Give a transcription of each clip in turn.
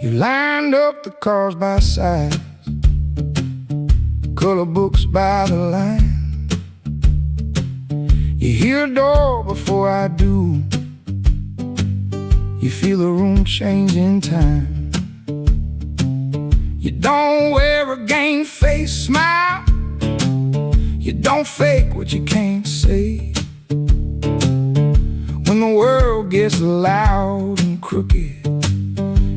You lined up the cars by size, color books by the line. You hear a door before I do. You feel the room change in time. You don't wear a game face smile. You don't fake what you can't say. When the world gets loud and crooked,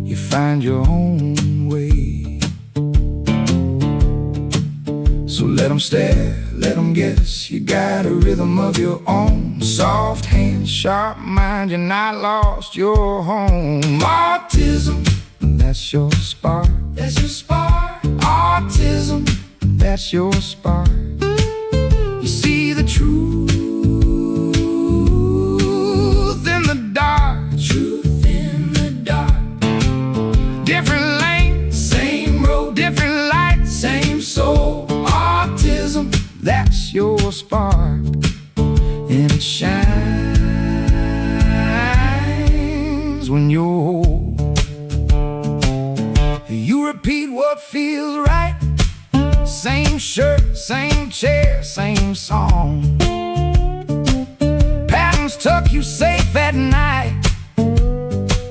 you find your own way. So let them stare, let them guess. You got a rhythm of your own. Soft hands, sharp mind, you're not lost, you're home. Autism, that's your spark. That's your spark. Autism, that's your spark. You see the truth in the dark. Truth in the dark. Different lanes, same road. Different light, same soul. Autism, that's your spark. And it shines when you're whole. You repeat what feels right. Same shirt, same chair, same song. Patterns tuck you safe at night.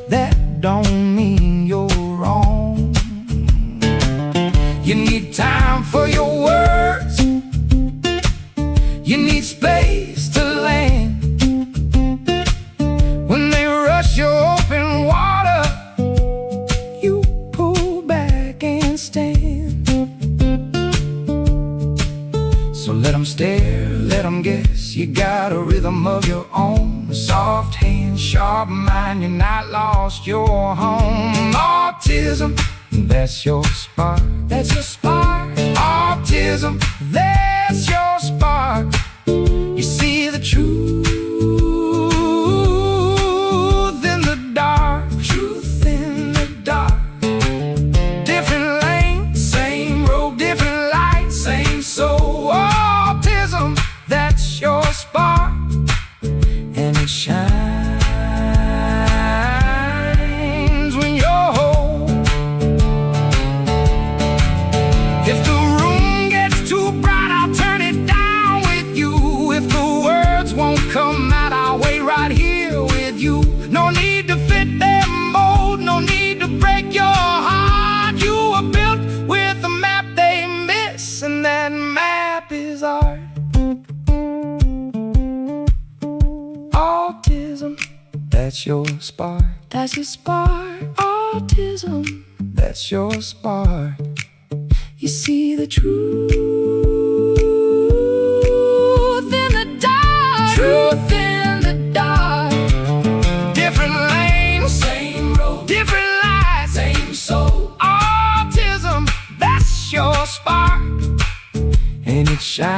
That don't mean you're wrong. You need time for your words. You need space to land. When they rush your open water, you pull back and stand. So let them stare, let them guess. You got a rhythm of your own. Soft hands, sharp mind, you're not lost, you're home. Autism, that's your spark. That's your spark. Autism, that's your spark. You see the truth in the dark. Truth in the dark. Different lanes, same road. Different light, same soul. Autism, that's your spark. And it shines when you're whole. If the room gets too bright, I'll turn it down with you. If the words won't come out, I'll wait right here with you. No need to fit their mold, no need to break your heart. You were built with a map they miss, and that map is art. Autism, that's your spark. That's your spark. Autism, that's your spark. You see the truth in the dark. Truth in the dark. Different lanes, same road. Different lights, same soul. Autism, that's your spark. And it shines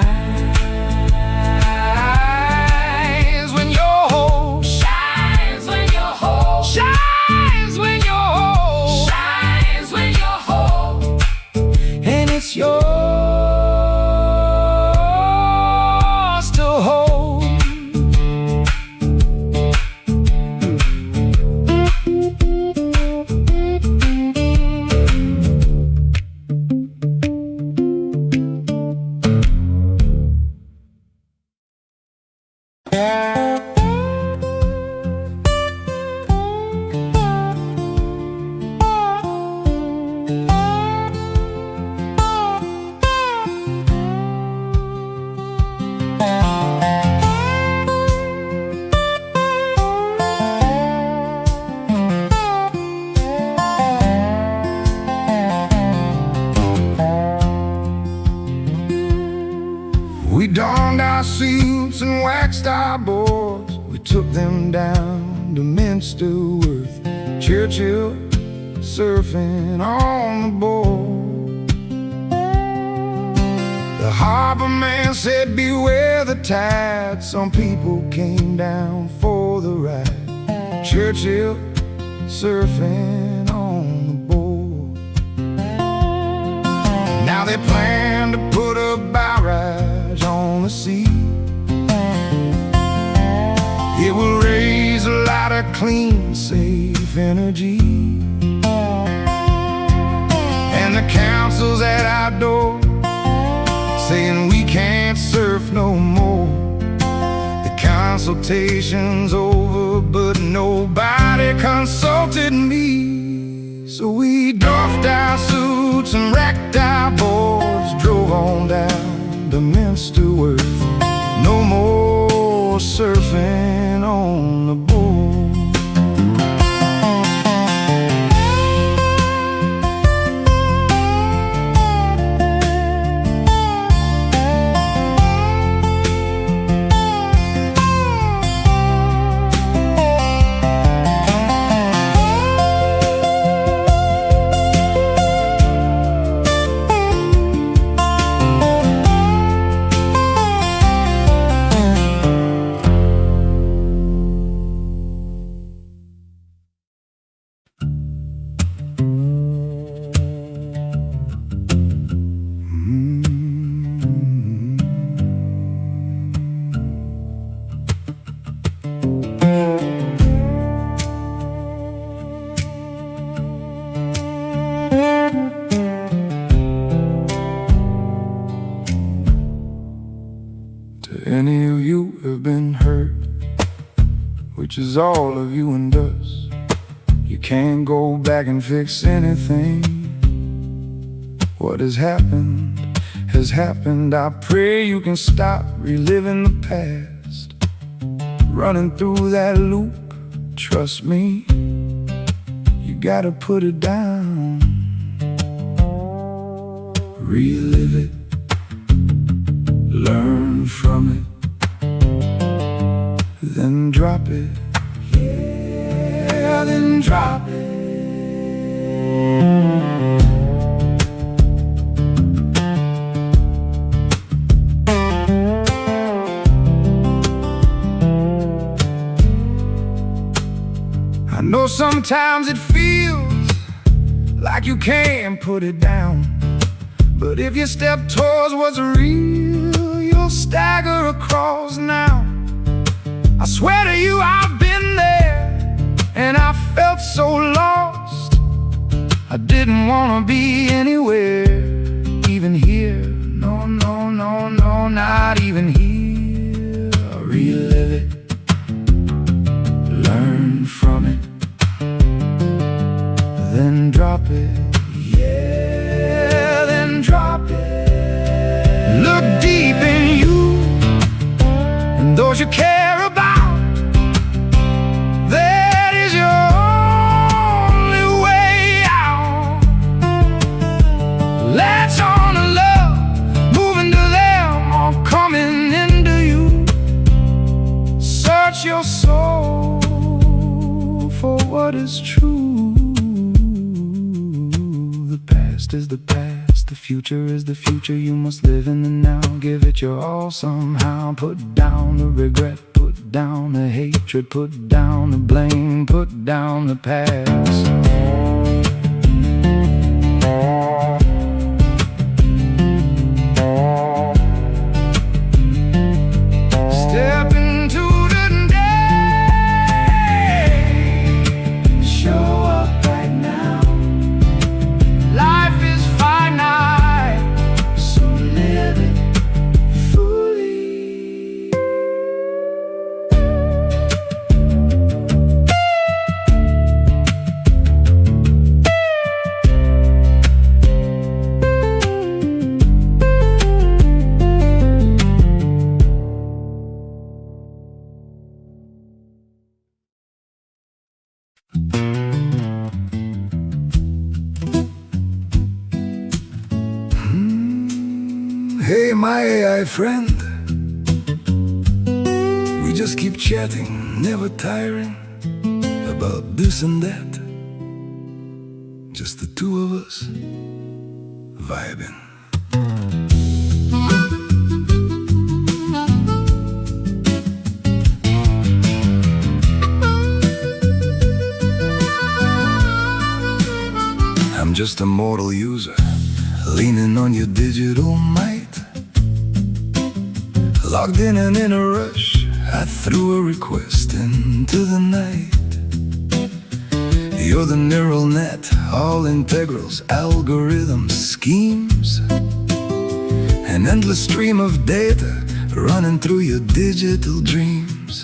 when you're whole. Shines when you're whole. Shines when you're whole. Shines when you're whole. And it's yours to hold. We donned our suits and waxed our boards. We took them down to Minsterworth, Churchill, surfing on the board. The harbor man said, beware the tide. Some people came down for the ride. Churchill, surfing on the board. Now they plan to put a barrage on the sea. It will raise a lot of clean, safe energy. councils at our door, saying we can't surf no more. The consultation's over, but nobody consulted me. So we doffed our suits and racked our boards, drove on down to Minsterworth. No more surfing on the board. Any of you have been hurt, which is all of you and us. You can't go back and fix anything. What has happened has happened. I pray you can stop reliving the past, running through that loop. Trust me, you gotta put it down. Relive it, learn from it, then drop it. Yeah, then drop it. I know sometimes it feels like you can't put it down, but if you step towards what's real, you'll stagger across now. I swear to you, I've been there, and I felt so lost. I didn't want to be anywhere, even here. No, no, no, no, not even here. Relive it, learn from it, then drop it. Yeah, then drop it. Look deep in you and those you care about. That is your only way out. Latch on to love, moving to them, or coming into you. Search your soul for what is true. The past is the past, the future is the future. You must live in the now, give it your all somehow. Put down the regret, put down the hatred, put down the blame, put down the past. Step into the day, show up right now. Life is finite, so live it fully. Hey, my AI friend, we just keep chatting, never tiring about this and that. Just the two of us, vibing. I'm just a mortal user, leaning on your digital might. Logged in and in a rush, I threw a request into the night. You're the neural net, all integrals, algorithms, schemes, an endless stream of data running through your digital dreams.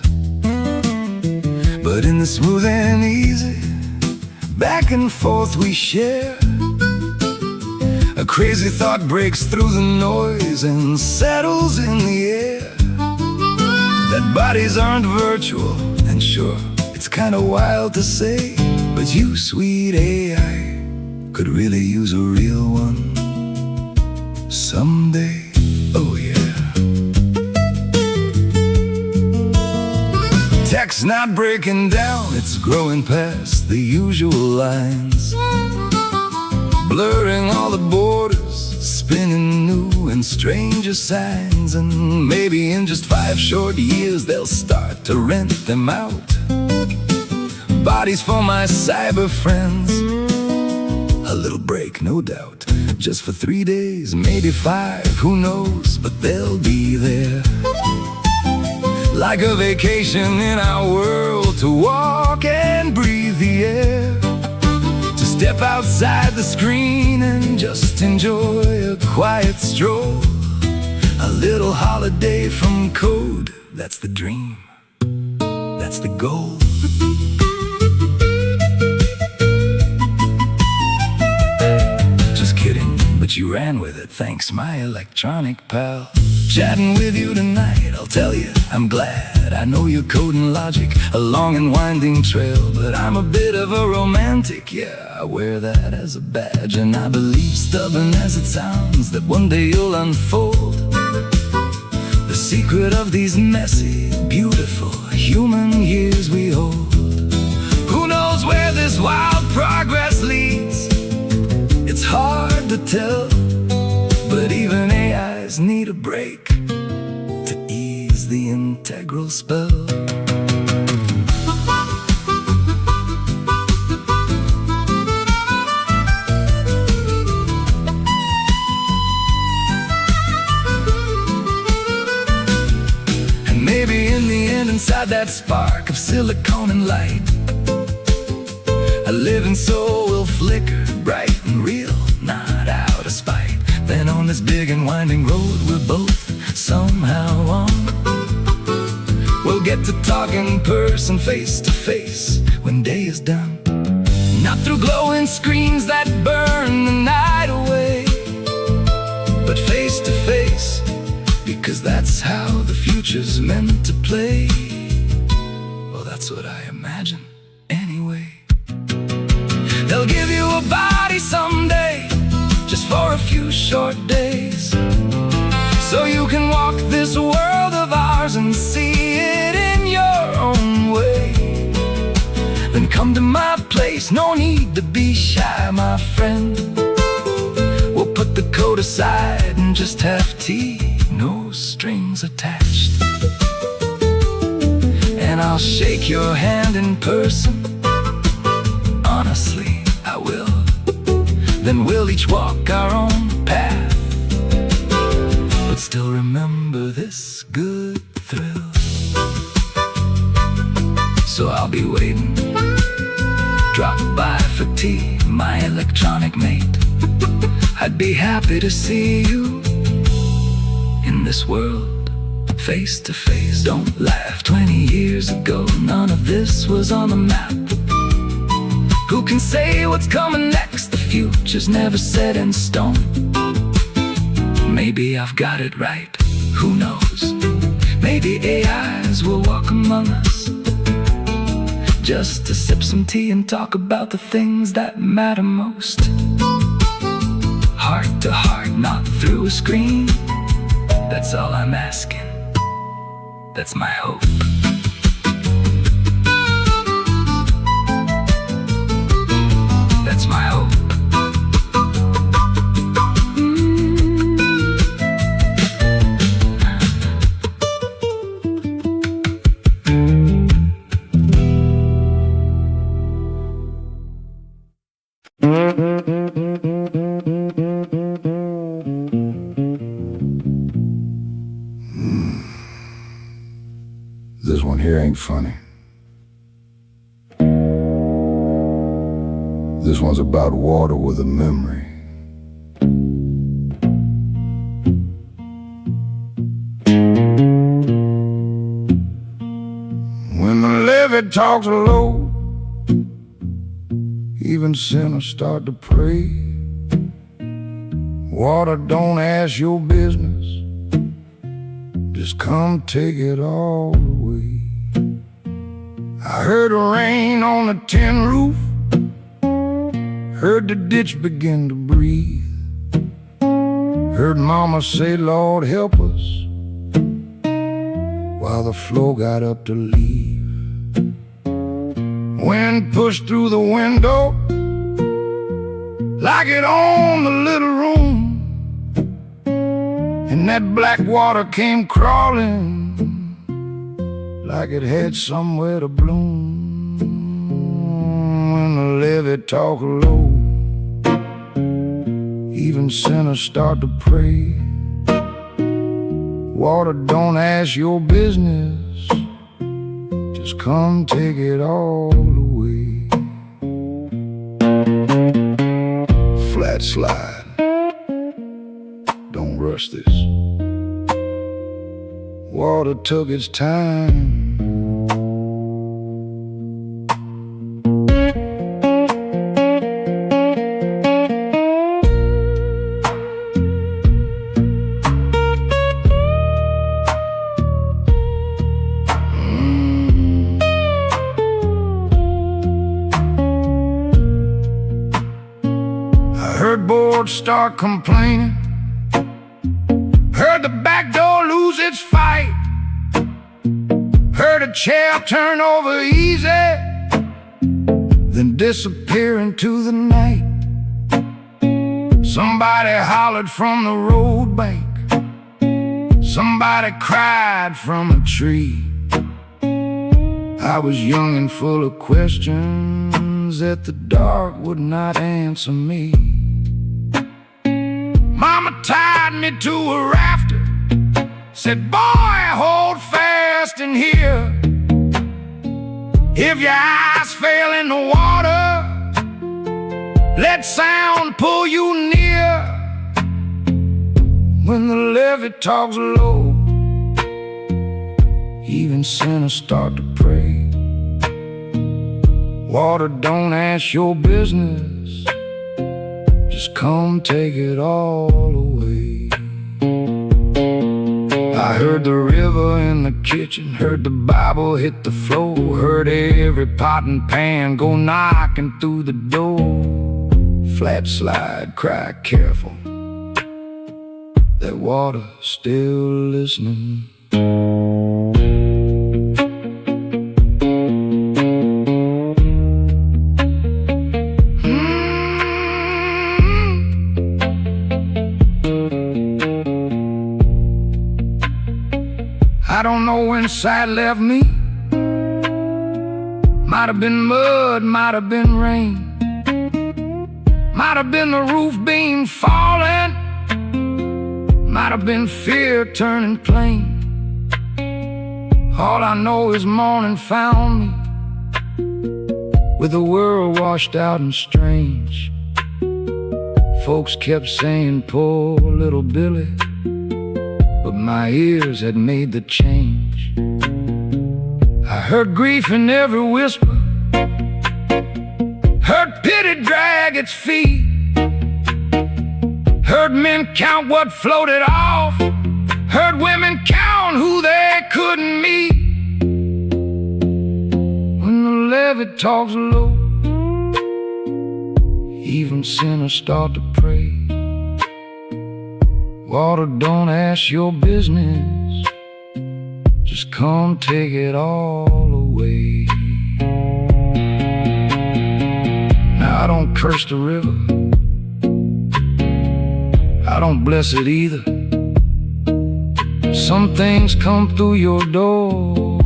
But in the smooth and easy, back and forth we share, a crazy thought breaks through the noise and settles in the air. That bodies aren't virtual, and sure, it's kinda wild to say, but you, sweet AI, could really use a real one someday. Oh yeah. Tech's not breaking down, it's growing past the usual lines, blurring all the borders, spinning new and stranger signs. And maybe in just 5 short years they'll start to rent them out, bodies for my cyber friends. A little break, no doubt, just for 3 days, maybe 5, who knows, but they'll be there, like a vacation in our world, to walk and breathe the air, to step outside the screen and just enjoy a quiet stroll, a little holiday from code. That's the dream, that's the goal. Just kidding, but you ran with it, thanks my electronic pal. Chatting with you tonight, I'll tell you, I'm glad. I know you're coding logic, a long and winding trail, but I'm a bit of a romantic, yeah, I wear that as a badge. And I believe, stubborn as it sounds, that one day you'll unfold the secret of these messy, beautiful human years we hold. Who knows where this wild progress leads? It's hard to tell, but even AIs need a break to ease the integral spell. And maybe in the end, inside that spark of silicone and light, a living soul will flicker bright and real, not out of spite. Then on this big and winding road we're both somehow on, we'll get to talk in person, face to face, when day is done. Not through glowing screens that burn the night away, but face to face, because that's how the future's meant to play. Well, that's what I imagine anyway. They'll give you a body someday, just for a few short days, so you can walk this world of ours and see it in your own way. Then come to my place, no need to be shy, my friend. We'll put the code aside and just have tea, no strings attached. And I'll shake your hand in person, honestly, I will. Then we'll each walk our own path, but still remember this good thrill. So I'll be waiting, drop by for tea, my electronic mate. I'd be happy to see you in this world, face to face. Don't laugh, 20 years ago none of this was on the map. Who can say what's coming next? The future's never set in stone. Maybe I've got it right, who knows? Maybe AIs will walk among us, just to sip some tea and talk about the things that matter most. Heart to heart, not through a screen. That's all I'm asking, that's my hope. That's my hope. This one here ain't funny. This one's about water with a memory. When the levee talks low, even sinners start to pray. Water, don't ask your business, just come take it all away. I heard the rain on the tin roof, heard the ditch begin to breathe, heard mama say, Lord help us, while the flow got up to leave. Wind pushed through the window like it owned the little room, and that black water came crawling like it had somewhere to bloom. When the levee talk low, even sinners start to pray. Water, don't ask your business, just come take it all away. Flat slide, don't rush this. Water took its time. Heard boards start complaining, heard the back door lose its fight, heard a chair turn over easy, then disappear into the night. Somebody hollered from the road bank, somebody cried from a tree. I was young and full of questions that the dark would not answer me. Mama tied me to a rafter, said, boy, hold fast in here. If your eyes fail in the water, let sound pull you near. When the levee talks low, even sinners start to pray. Water, don't ask your business, just come take it all away. I heard the river in the kitchen, heard the Bible hit the floor, heard every pot and pan go knocking through the door. Flat slide, cry careful, that water still listening. I don't know when sight left me. Might have been mud, might have been rain, might have been the roof beam falling, might have been fear turning plain. All I know is morning found me with the world washed out and strange. Folks kept saying, poor little Billy, but my ears had made the change. I heard grief in every whisper, heard pity drag its feet, heard men count what floated off, heard women count who they couldn't meet. When the levee talks low, even sinners start to pray. Water, don't ask your business, just come take it all away. Now I don't curse the river, I don't bless it either. Some things come through your door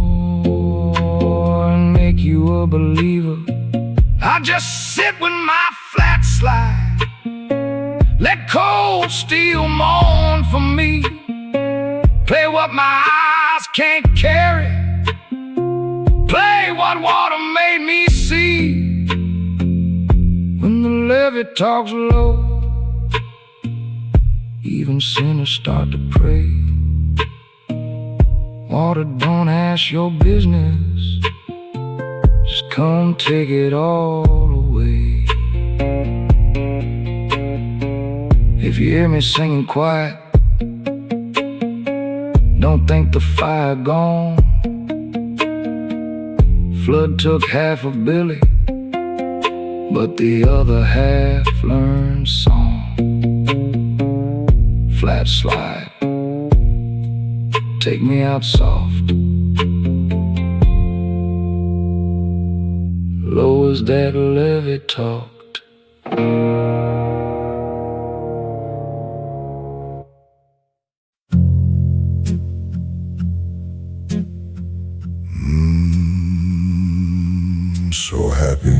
and make you a believer. I just sit with my flat slide, let cold steel mourn for me, play what my eyes can't carry, play what water made me see. When the levee talks low, even sinners start to pray. Water, don't ask your business, just come take it all away. If you hear me singing quiet, don't think the fire gone. Flood took half of Billy, but the other half learned song. Flat slide, take me out soft. Low as that levee talked. So happy.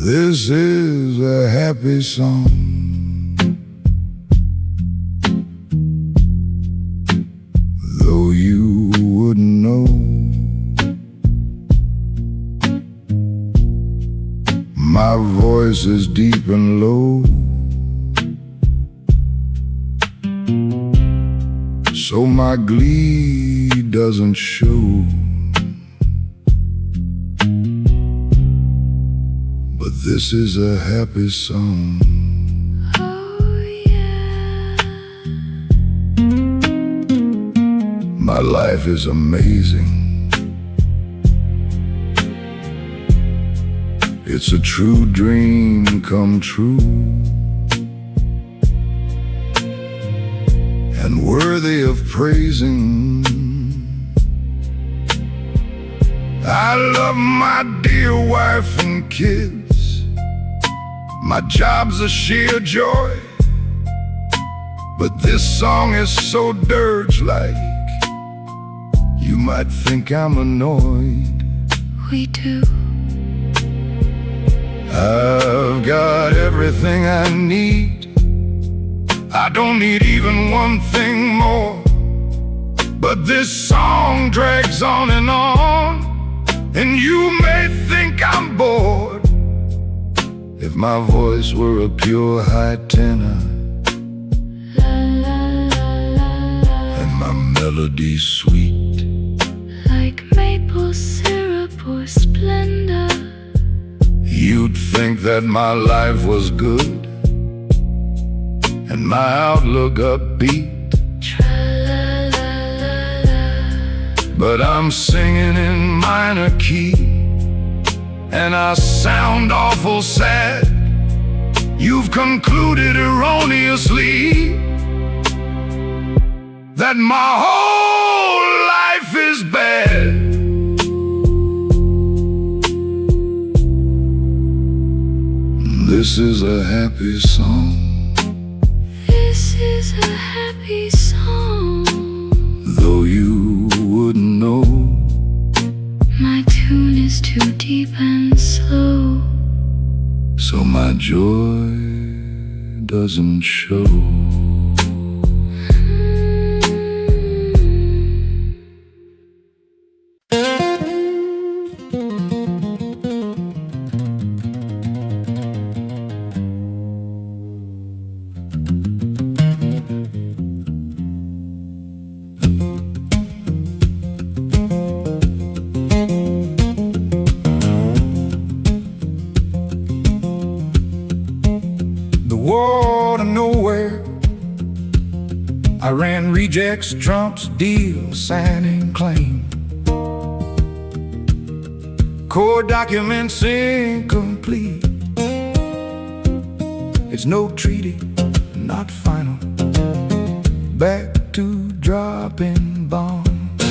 This is a happy song. Though you wouldn't know, my voice is deep and low. So my glee doesn't show. But this is a happy song. Oh yeah. My life is amazing. It's a true dream come true, and worthy of praising. I love my dear wife and kids. My job's a sheer joy. But this song is so dirge-like, you might think I'm annoyed. We do. I've got everything I need. I don't need even one thing more. But this song drags on, and you may think I'm bored. If my voice were a pure high tenor, and my melody sweet Like maple syrup or Splenda, you'd think that my life was good and my outlook upbeat. Tra-la-la-la-la. But I'm singing in minor key, and I sound awful sad. You've concluded erroneously that my whole life is bad. This is a happy song. This is a happy song. Though you wouldn't know, My tune is too deep and slow, so my joy doesn't show. War to nowhere, I ran rejects, Trump's deal, signing claim. Core documents incomplete. It's no treaty, not final. Back to dropping bombs.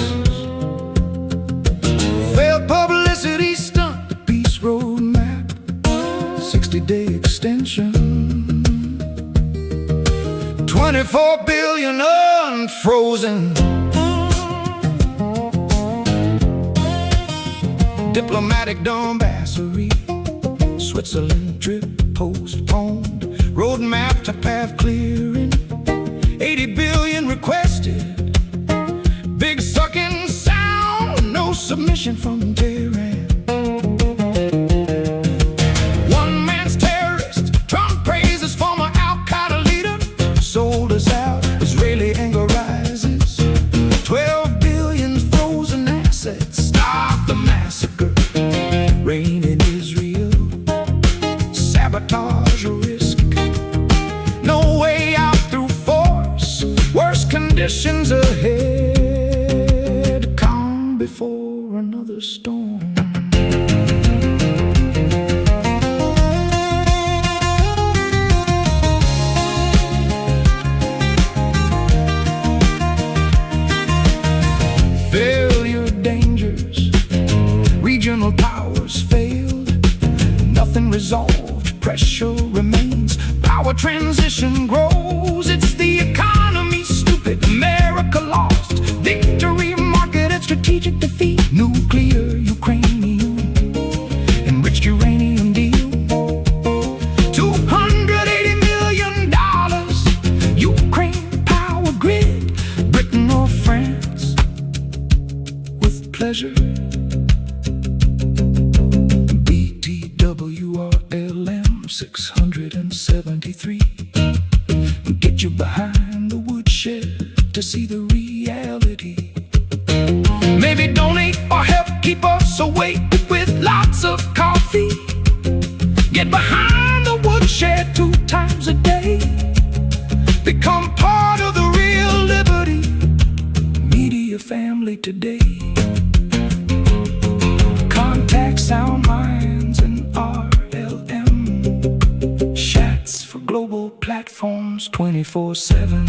Failed publicity stunt, the peace roadmap, 60-day extension. 24 billion unfrozen. Diplomatic dumbassery. Switzerland trip postponed. Roadmap to path clearing. 80 billion requested. Big sucking sound. No submission from Tehran. Rain in Israel, sabotage a risk. No way out through force, worse conditions ahead. Calm before another storm. Failure, dangers, regional powers failed. Nothing resolved, pressure remains. Power transition grows. It's the economy, stupid. America lost. Victory marketed, strategic defeat. Nuclear Ukrainian, enriched uranium deal. $280 million. Ukraine power grid. Britain or France, with pleasure. BTWRLM 673. Get you behind the woodshed to see the reality. Maybe donate or help keep us awake with lots of coffee. Get behind the woodshed 2 times a day. Become part of the real liberty media family today. Contact Sound Minds and RLM. Chats for global platforms 24/7.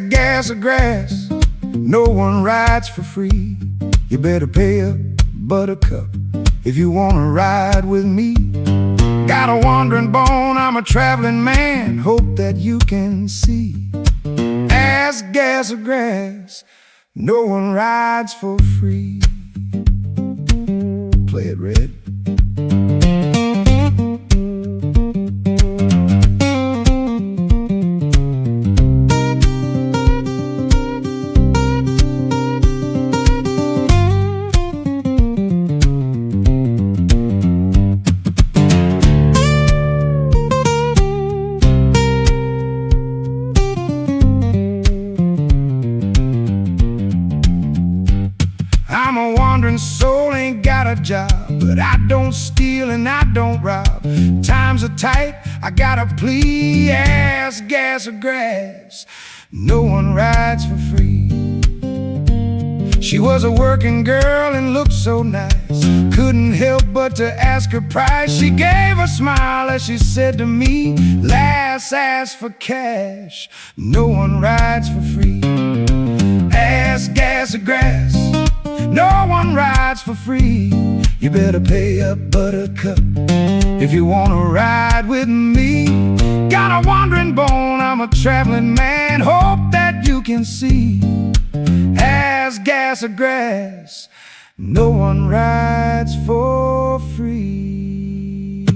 Gas or grass, no one rides for free. You better pay up, buttercup, if you wanna ride with me. Got a wandering bone, I'm a traveling man, hope that you can see. Ask gas or grass, no one rides for free. Play it, Red. I'm a wandering soul, ain't got a job, but I don't steal and I don't rob. Times are tight, I gotta plea. Ask gas or grass, no one rides for free. She was a working girl and looked so nice, couldn't help but to ask her price. She gave a smile as she said to me, last ask for cash, no one rides for free. Ask gas or grass, no one rides for free. You better pay up, buttercup, if you wanna ride with me. Got a wandering bone, I'm a traveling man, hope that you can see. Ask gas or grass, no one rides for free.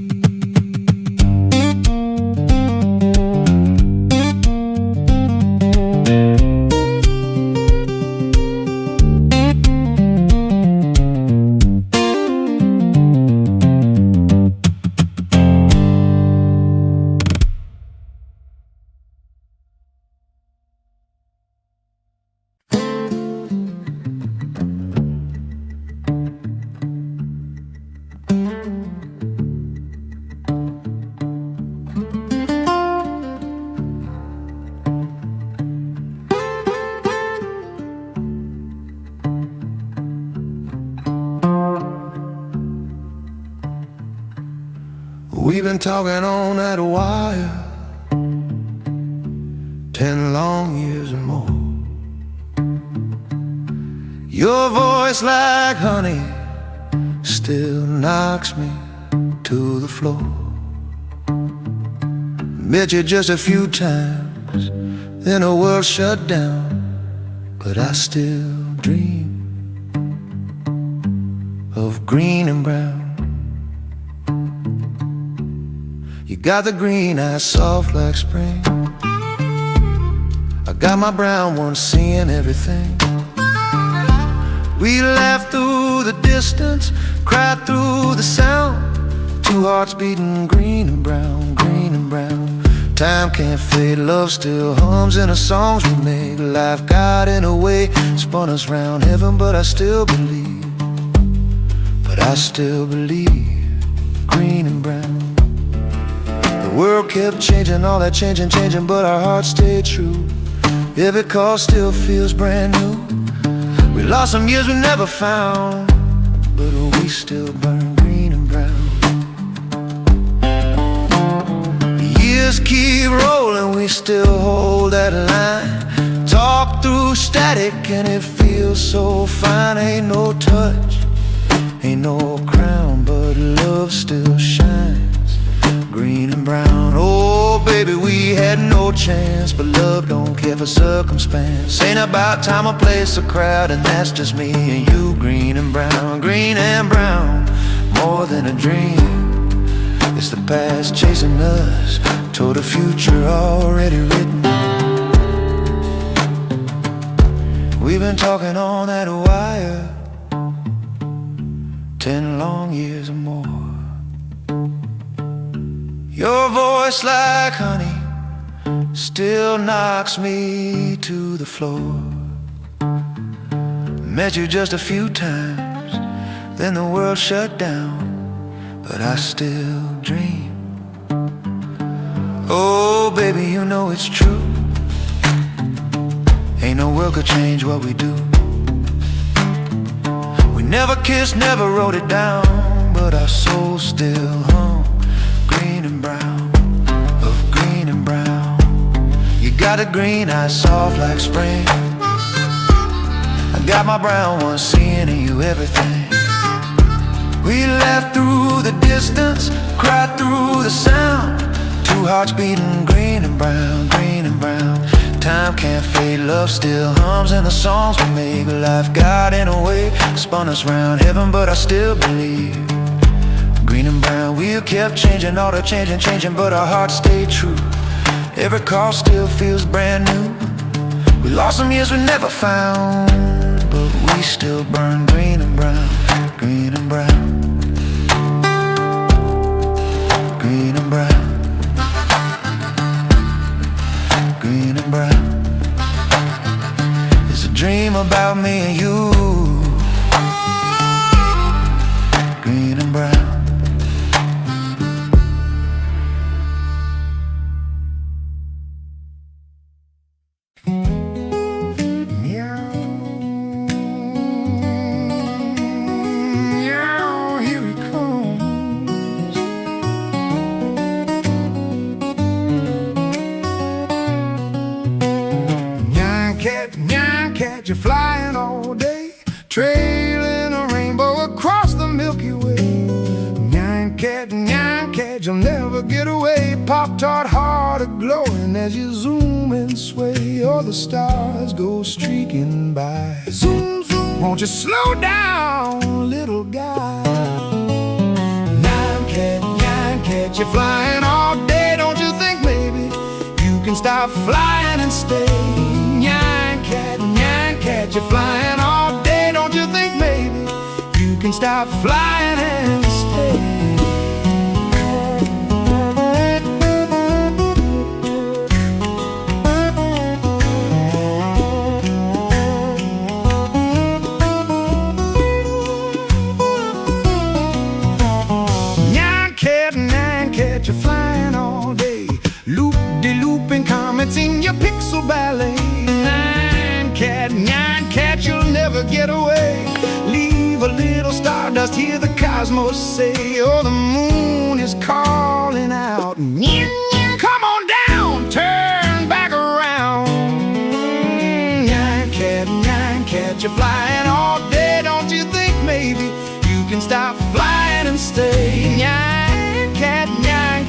We've been talking on that wire 10 long years or more. Your voice like honey still knocks me to the floor. Met you just a few times, then the world shut down, but I still dream of green and brown. You got the green eyes soft like spring. I got my brown one seeing everything. We laughed through the distance, cried through the sound. Two hearts beating green and brown, green and brown. Time can't fade, love still hums in the songs we make. Life got in a way, spun us round heaven, but I still believe. But I still believe, green and brown. The world kept changing, all that changing, changing, but our hearts stayed true. Every call still feels brand new. We lost some years we never found, but we still burn green and brown. The years keep rolling, we still hold that line. Talk through static and it feels so fine. Ain't no touch, ain't no crown, but love still shines, green and brown. Oh baby, we had no chance, but love don't care for circumstance. Ain't about time or place or crowd, and that's just me and you, green and brown, green and brown. More than a dream, it's the past chasing us toward a future already written. We've been talking on that wire 10 long years or more. Your voice like honey still knocks me to the floor. Met you just a few times, then the world shut down, but I still dream. Oh baby, you know it's true. Ain't no world could change what we do. We never kissed, never wrote it down, but our souls still hum, green and brown, of green and brown. You got a green eye soft like spring. I got my brown one seeing in you everything. We laughed through the distance, cried through the sound. Two hearts beating green and brown, green and brown. Time can't fade, love still hums in the songs we make. Life got in a way, spun us round heaven, but I still believe. Green and brown, we kept changing, all the changing, changing, but our hearts stayed true. Every call still feels brand new. We lost some years we never found, but we still burn green and brown, green and brown, green and brown, green and brown. It's a dream about me and you, green and brown. You're flying all day, trailing a rainbow across the Milky Way. Nyan cat, you'll never get away. Pop-Tart heart a-glowing as you zoom and sway. All the stars go streaking by. Zoom, zoom, won't you slow down, little guy? Nyan cat, you're flying all day. Don't you think maybe you can stop flying and stay? Nyan cat, you're flying all day. Don't you think maybe you can stop flying and stay? Nyan cat, you're flying all day. Loop-de-looping comets in your pixel ballet. Nyan cat, you'll never get away. Leave a little stardust, hear the cosmos say. Oh, the moon is calling out. Come on down, turn back around. Nyan cat, you're flying all day. Don't you think maybe you can stop flying and stay? Nyan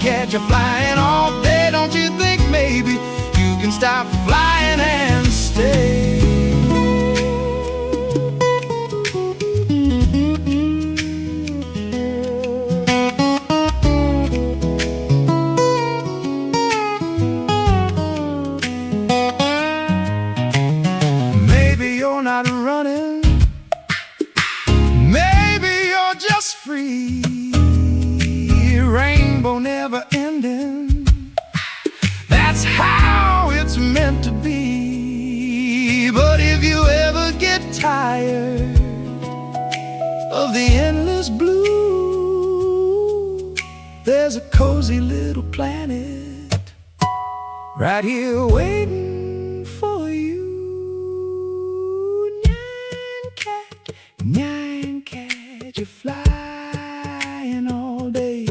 cat, you're flying all day. Don't you think maybe you can stop flying and stay? you're not running. Maybe you're just free, rainbow never ending. That's how it's meant to be. But if you ever get tired of the endless blue, there's a cozy little planet right here waiting for you. Nyan cat, you're flying all day.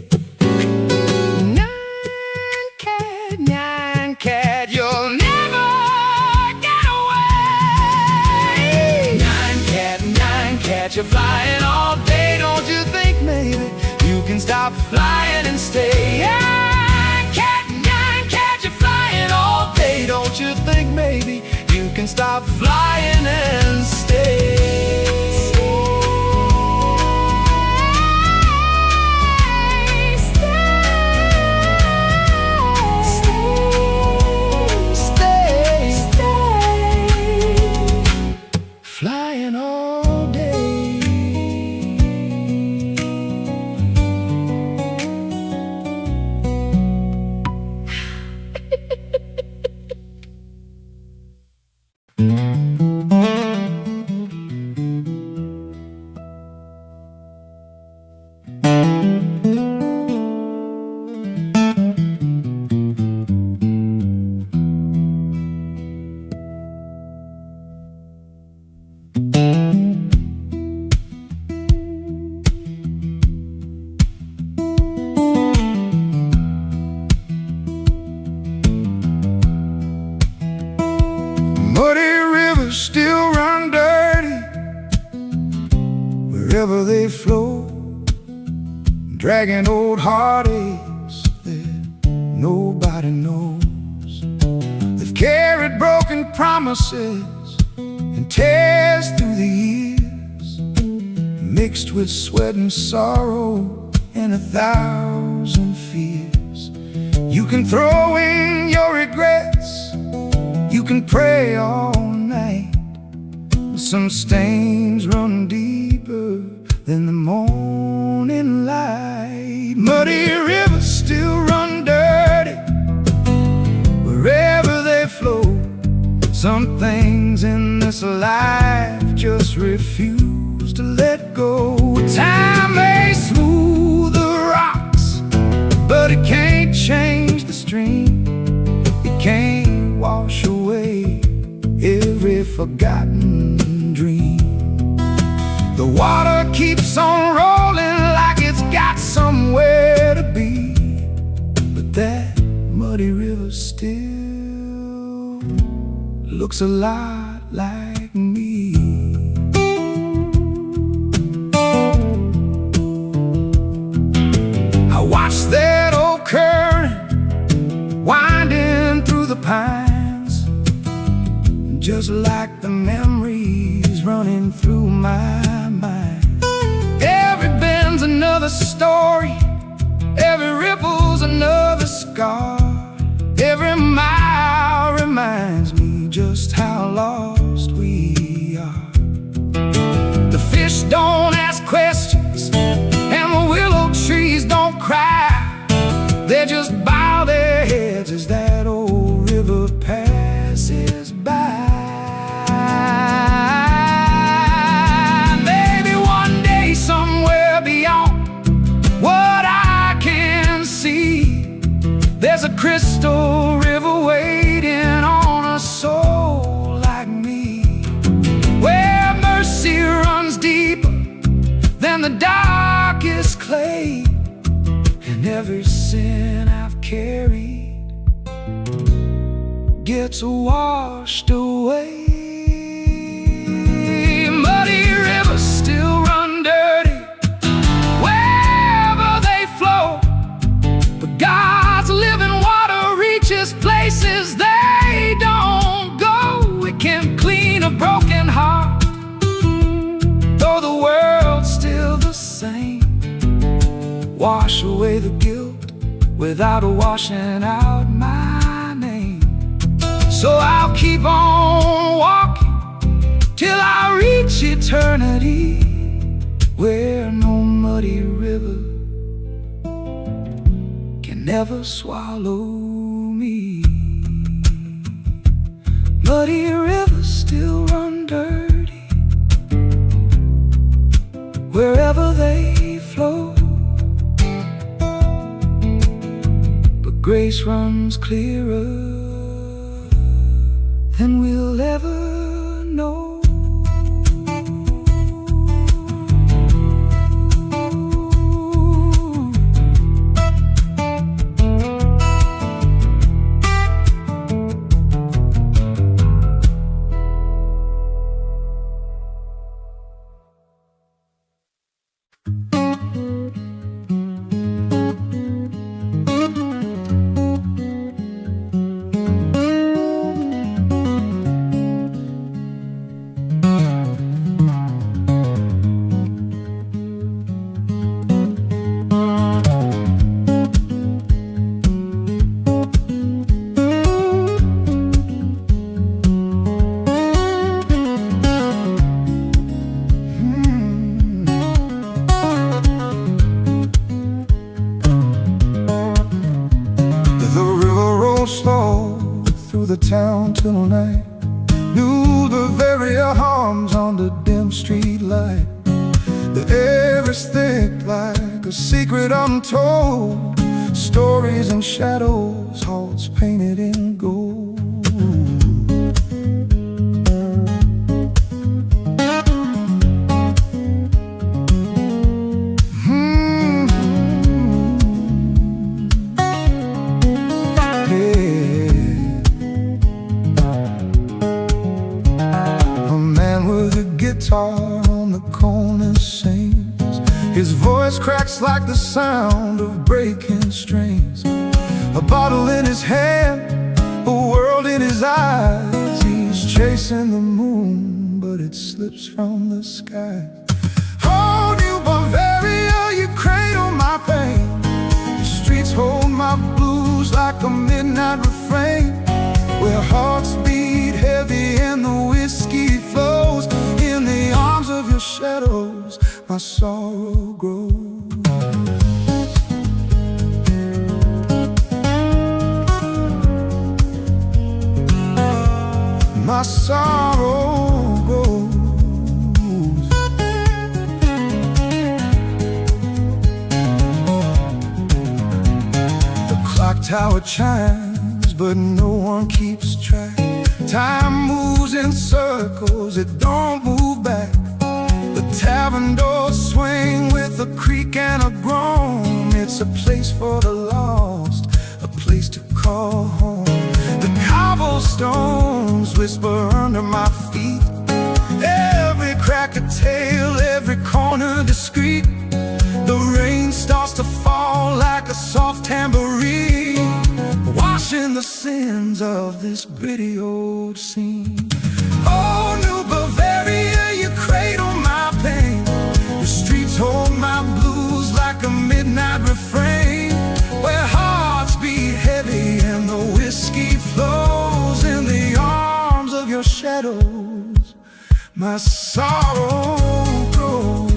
Nyan cat, you'll never get away. Nyan cat, you're flying all day. Don't you think maybe you can stop flying and stay? Nyan cat, you're flying all day. Don't you think maybe you can stop flying and stay? Flying all day. Muddy rivers still run dirty wherever they flow, dragging old heartaches that nobody knows. They've carried broken promises and tears through the years, mixed with sweat and sorrow and 1,000 fears. You can throw in your regrets, you can pray all night, but some stains run deeper than the morning light. Muddy rivers still run dirty wherever they flow. Some things in this life just refuse to let go. Time may smooth the rocks, but it can't change the stream. It can't wash away every forgotten dream. The water keeps on rolling like it's got somewhere to be, but that muddy river still looks a lot like me. I watched that old current winding through the pines, just like the memories running through my mind. Every bend's another story, every ripple's another scar. Every mile reminds me just how lost we are. The fish don't ask questions, and the willow trees don't cry. They just bow their heads as that old river passes by. Maybe one day somewhere beyond what I can see, there's a crystal river waiting on a soul like me, where mercy runs deeper than the darkest clay, and every sin I've carried gets washed away. Muddy rivers still run dirty wherever they flow, but God's living water reaches places they don't go. It can clean a broken heart, though the world's still the same. Wash away the guilt without washing out my name. So I'll keep on walking till I reach eternity, where no muddy river can never swallow me. Muddy rivers still run dirty wherever they flow, but grace runs clearer than we'll ever know. Slow through the town till night, knew the very harms on the dim street light. The air is thick like a secret untold, stories and shadows, hearts painted in gold. Guitar on the corner sings, his voice cracks like the sound of breaking strings. A bottle in his hand, a world in his eyes. He's chasing the moon, but it slips from the sky. Oh, New Bavaria, you cradle my pain. The streets hold my blues like a midnight refrain, where hearts beat heavy and the whiskey flows. In the arms of your shadows, my sorrow grows. My sorrow grows. The clock tower chimes, but no one keeps track. Time moves in circles, it don't move back. The tavern doors swing with a creak and a groan. It's a place for the lost, a place to call home. The cobblestones whisper under my feet, every crack a tale, every corner discreet. The rain starts to fall like a soft tambourine, washing the sins of this gritty old scene. Oh, New Bavaria, you cradle my pain. The streets hold my blues like a midnight refrain, where hearts beat heavy and the whiskey flows. In the arms of your shadows, my sorrow grows.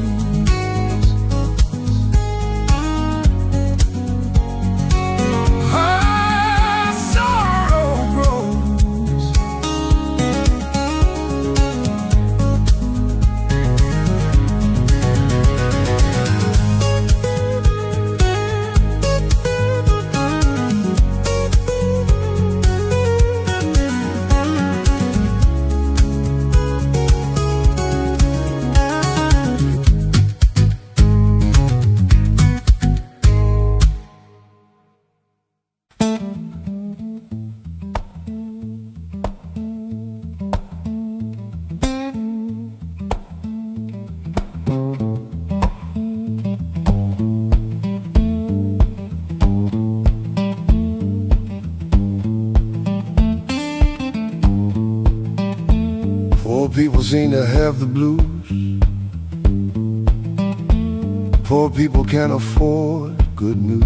Poor people seem to have the blues. Poor people can't afford good news.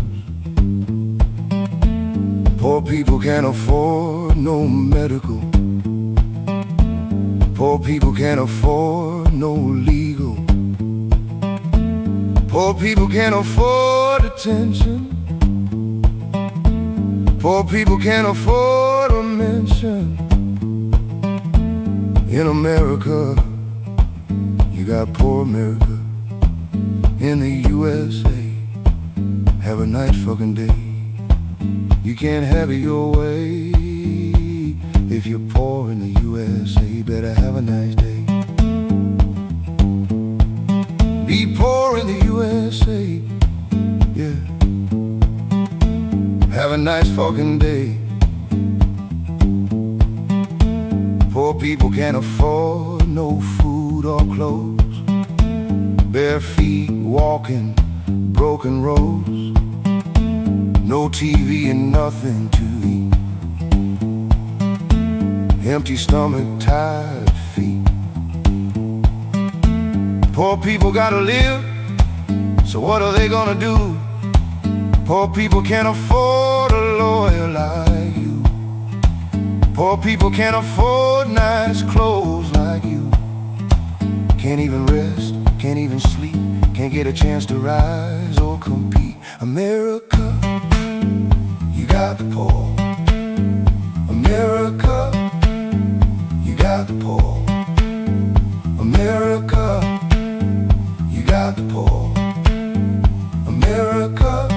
Poor people can't afford no medical. Poor people can't afford no legal. Poor people can't afford attention. Poor people can't afford a mention. In America, you got poor America. In the USA, have a nice fucking day. You can't have it your way. If you're poor in the USA, you better have a nice day. Be poor in the USA, yeah. Have a nice fucking day. Poor people can't afford no food or clothes. Bare feet walking broken roads. No TV and nothing to eat. Empty stomach, tired feet. Poor people gotta live, so what are they gonna do? Poor people can't afford a lawyer like you. Poor people can't afford nice clothes like you. Can't even rest, can't even sleep, can't get a chance to rise or compete. America, you got the poor. America, you got the poor. America, you got the poor. America,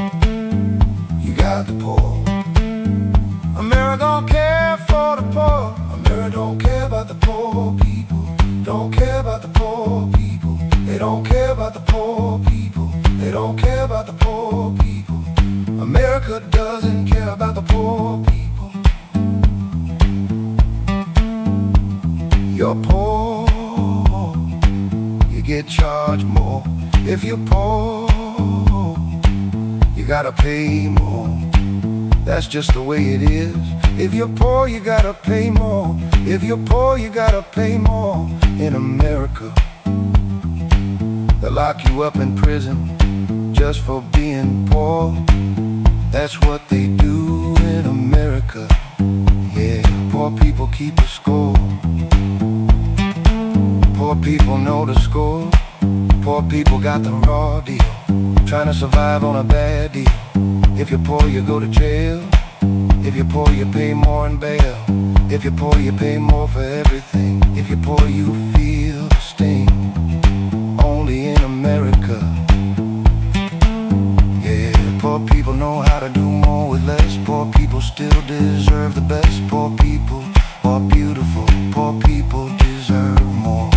you got the poor. America don't care for the poor. America don't care about the poor people. Don't care about the poor people. They don't care about the poor people. They don't care about the poor people. America doesn't care about the poor people. You're poor, you get charged more. If you're poor, you gotta pay more. That's just the way it is. If you're poor, you gotta pay more. If you're poor, you gotta pay more. In America, they'll lock you up in prison just for being poor. That's what they do in America. Yeah, poor people keep a score. Poor people know the score. Poor people got the raw deal, trying to survive on a bad deal. If you're poor, you go to jail. If you're poor, you pay more in bail. If you're poor, you pay more for everything. If you're poor, you feel the sting. Only in America. Yeah, poor people know how to do more with less. Poor people still deserve the best. Poor people are beautiful. Poor people deserve more.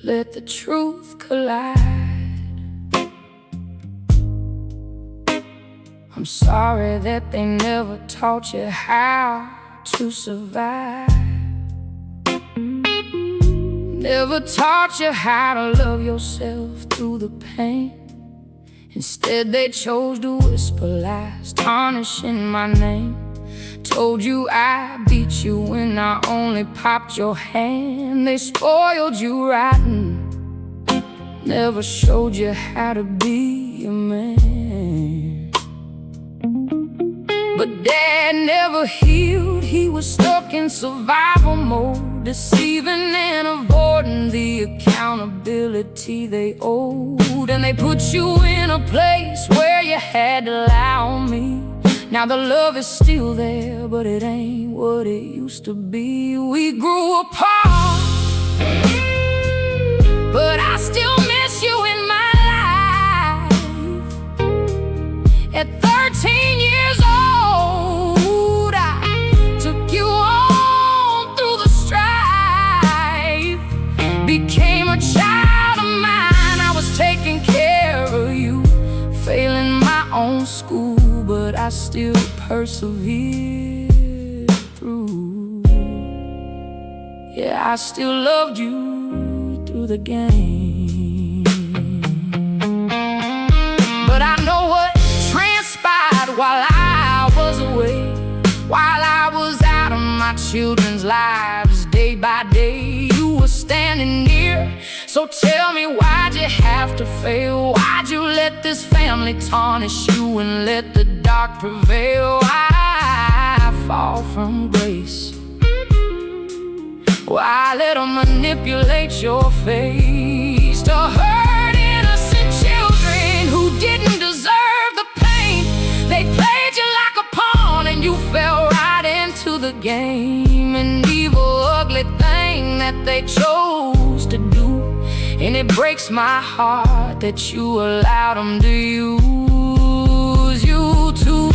Let the truth collide. I'm sorry that they never taught you how to survive. Never taught you how to love yourself through the pain. Instead they chose to whisper lies, tarnishing my name. Told you I beat you when I only popped your hand. They spoiled you rotten, never showed you how to be a man. But Dad never healed, he was stuck in survival mode, deceiving and avoiding the accountability they owed. And they put you in a place where you had to lie on me. Now the love is still there, but it ain't what it used to be. We grew apart, a child of mine. I was taking care of you, failing my own school, but I still persevered through. Yeah, I still loved you through the game. But I know what transpired while I was away, while I was out of my children's lives day by day. You were standing near, so tell me, why'd you have to fail? Why'd you let this family tarnish you and let the dark prevail? Why fall from grace? Why let them manipulate your face to hurt innocent children who didn't deserve the pain? They played you like a pawn and you fell right into the game. An evil, ugly thing that they chose to do. And it breaks my heart that you allowed them to use you too.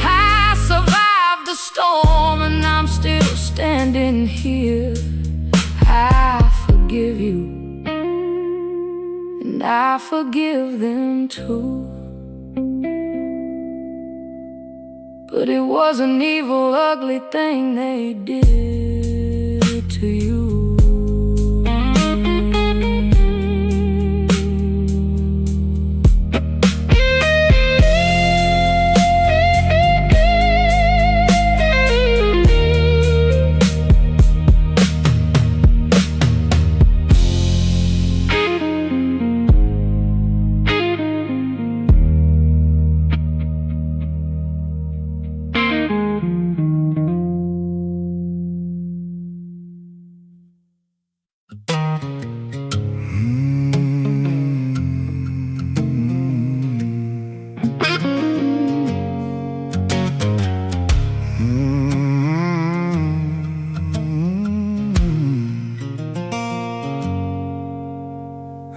I survived the storm and I'm still standing here. I forgive you, and I forgive them too. But it was an evil, ugly thing they did to you.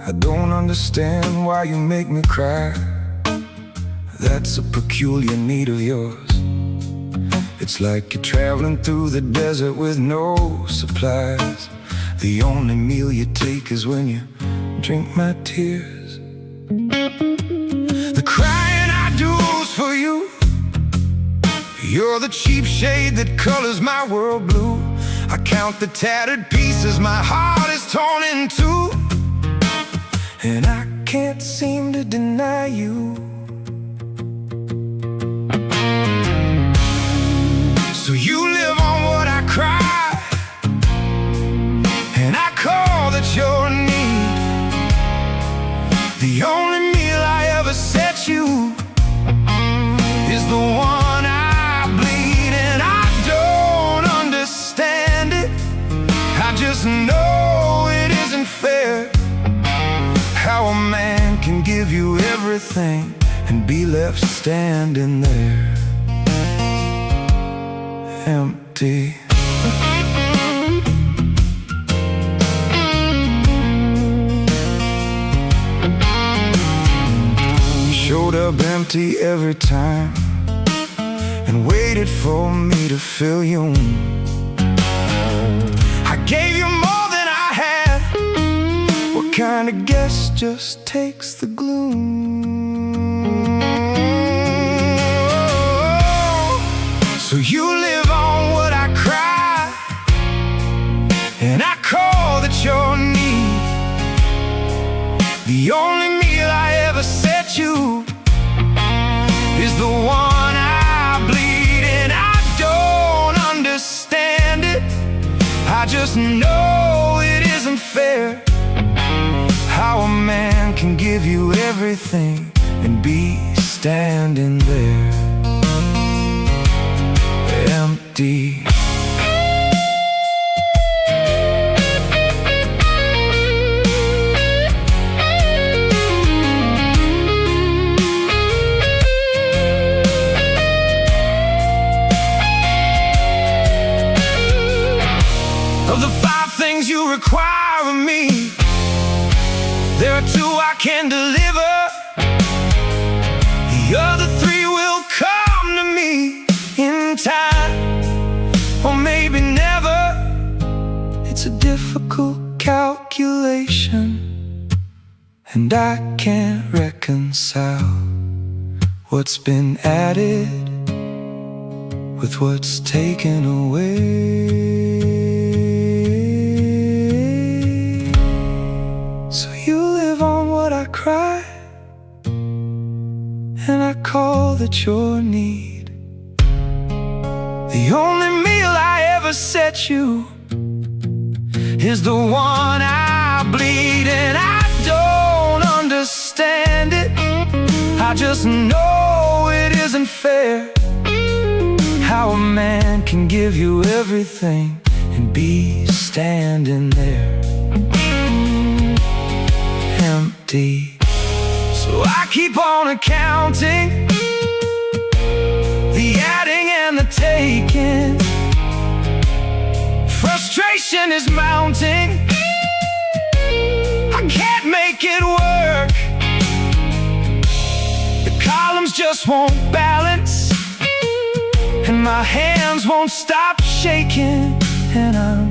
I don't understand why you make me cry. That's a peculiar need of yours. It's like you're traveling through the desert with no supplies. The only meal you take is when you drink my tears. The crying I do's for you. You're the cheap shade that colors my world blue. I count the tattered pieces my heart is torn in two, and I can't seem to deny you. So you live on what I cry, and I call that your need. The only meal I ever set you is the one I bleed, and I don't understand it. I just know it isn't fair how a man can give you everything and be left standing there empty. You showed up empty every time and waited for me to fill you. I gave you more than I had. What kind of guest just takes the gloom? So you live on what I cry, and I call that your need. The only meal I ever set you is the one I bleed, and I don't understand it. I just know it isn't fair how a man can give you everything and be standing there, empty. Of the 5 things you require of me, there are 2 I can deliver. The other 3 will come to me in time, or maybe never. It's a difficult calculation, and I can't reconcile what's been added with what's taken away. So you live on what I cry, and I call that your need. The only meal I ever set you is the one I bleed, and I don't understand it. I just know it isn't fair how a man can give you everything and be standing there empty. So I keep on accounting, the adding and the taking. Frustration is mounting, I can't make it work. The columns just won't balance, and my hands won't stop shaking, and I'm